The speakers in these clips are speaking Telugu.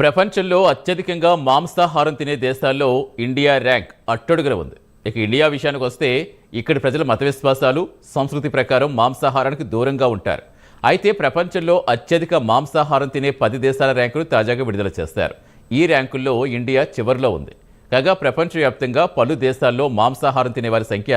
ప్రపంచంలో అత్యధికంగా మాంసాహారం తినే దేశాల్లో ఇండియా ర్యాంక్ అట్టడుగున ఉంది. ఇక ఇండియా విషయానికి వస్తే ఇక్కడి ప్రజల మత విశ్వాసాలు, సంస్కృతి ప్రకారం మాంసాహారానికి దూరంగా ఉంటారు. అయితే ప్రపంచంలో అత్యధిక మాంసాహారం తినే 10 దేశాల ర్యాంకులు తాజాగా విడుదల చేశారు. ఈ ర్యాంకుల్లో ఇండియా చివరిలో ఉంది. కాగా ప్రపంచవ్యాప్తంగా పలు దేశాల్లో మాంసాహారం తినేవారి సంఖ్య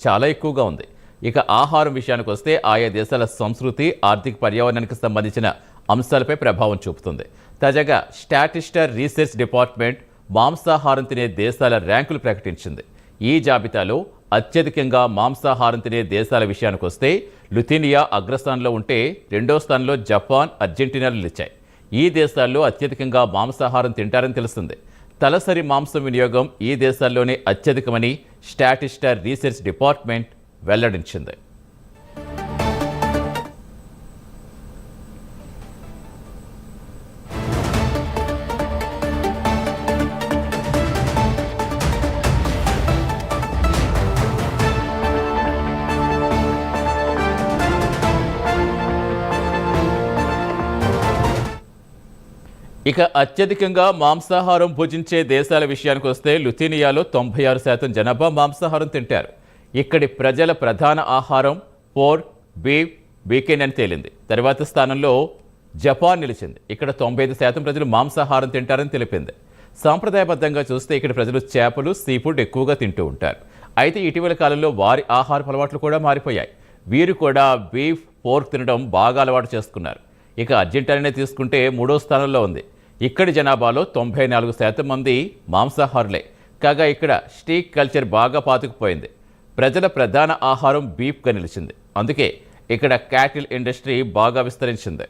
చాలా ఎక్కువగా ఉంది. ఇక ఆహారం విషయానికి వస్తే ఆయా దేశాల సంస్కృతి, ఆర్థిక, పర్యావరణానికి సంబంధించిన అంశాలపై ప్రభావం చూపుతుంది. తాజాగా స్టాటిస్టికల్ రీసెర్చ్ డిపార్ట్మెంట్ మాంసాహారం తినే దేశాల ర్యాంకులు ప్రకటించింది. ఈ జాబితాలో అత్యధికంగా మాంసాహారం తినే దేశాల విషయానికి వస్తే లిథువేనియా అగ్రస్థానంలో ఉంటే రెండో స్థానంలో జపాన్, అర్జెంటీనాలు నిలిచాయి. ఈ దేశాల్లో అత్యధికంగా మాంసాహారం తింటారని తెలుస్తుంది. తలసరి మాంసం వినియోగం ఈ దేశాల్లోనే అత్యధికమని స్టాటిస్టికల్ రీసెర్చ్ డిపార్ట్మెంట్ వెల్లడించింది. ఇక అత్యధికంగా మాంసాహారం భుజించే దేశాల విషయానికి వస్తే లిథువేనియాలో 96% జనాభా మాంసాహారం తింటారు. ఇక్కడి ప్రజల ప్రధాన ఆహారం పోర్క్, బీఫ్, బీకెన్ అని తేలింది. తర్వాత స్థానంలో జపాన్ నిలిచింది. ఇక్కడ 95% ప్రజలు మాంసాహారం తింటారని తెలిపింది. సాంప్రదాయబద్ధంగా చూస్తే ఇక్కడ ప్రజలు చేపలు, సీ ఫుడ్ ఎక్కువగా తింటూ ఉంటారు. అయితే ఇటీవల కాలంలో వారి ఆహార అలవాట్లు కూడా మారిపోయాయి. వీరు కూడా బీఫ్, పోర్క్ తినడం బాగా అలవాటు చేసుకున్నారు. ఇక అర్జెంటీనా తీసుకుంటే 3వ స్థానంలో ఉంది. ఇక్కడి జనాభాలో 94% మంది మాంసాహారులే. కాగా ఇక్కడ స్టీక్ కల్చర్ బాగా పాతుకుపోయింది. ప్రజల ప్రధాన ఆహారం బీఫ్గా నిలిచింది. అందుకే ఇక్కడ క్యాటిల్ ఇండస్ట్రీ బాగా విస్తరించింది.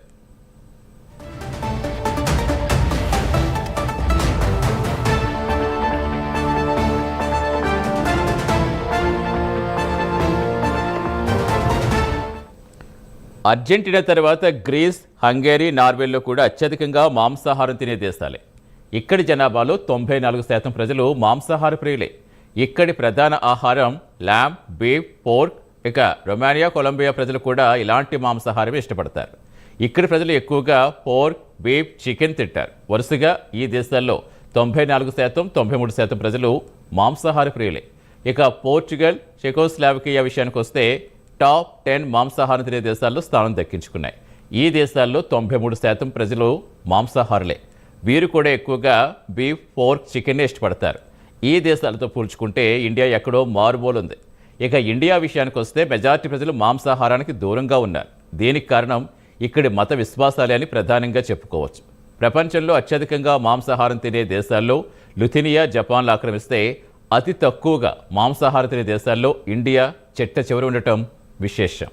అర్జెంటీనా తర్వాత గ్రీస్, హంగేరీ, నార్వేల్లో కూడా అత్యధికంగా మాంసాహారం తినే దేశాలే. ఇక్కడి జనాభాలో 94% ప్రజలు మాంసాహార ప్రియులే. ఇక్కడి ప్రధాన ఆహారం ల్యామ్, బీఫ్, పోర్క్. ఇక రొమానియా, కొలంబియా ప్రజలు కూడా ఇలాంటి మాంసాహారమే ఇష్టపడతారు. ఇక్కడి ప్రజలు ఎక్కువగా పోర్క్, బీఫ్, చికెన్ తింటారు. వరుసగా ఈ దేశాల్లో 94%, 93% ప్రజలు మాంసాహార ప్రియులే. ఇక పోర్చుగల్, చెకోస్లావికియా విషయానికి వస్తే టాప్ 10 మాంసాహారం తినే దేశాల్లో స్థానం దక్కించుకున్నాయి. ఈ దేశాల్లో 93% ప్రజలు మాంసాహారులే. వీరు కూడా ఎక్కువగా బీఫ్, పోర్క్, చికెన్ ఇష్టపడతారు. ఈ దేశాలతో పోల్చుకుంటే ఇండియా ఎక్కడో మారుమూలుంది. ఇక ఇండియా విషయానికి వస్తే మెజారిటీ ప్రజలు మాంసాహారానికి దూరంగా ఉన్నారు. దీనికి కారణం ఇక్కడి మత విశ్వాసాలే అని ప్రధానంగా చెప్పుకోవచ్చు. ప్రపంచంలో అత్యధికంగా మాంసాహారం తినే దేశాల్లో లిథువేనియా, జపాన్లు ఆక్రమిస్తే అతి తక్కువగా మాంసాహారం తినే దేశాల్లో ఇండియా చిట్ట చివరి ఉండటం విశేషం.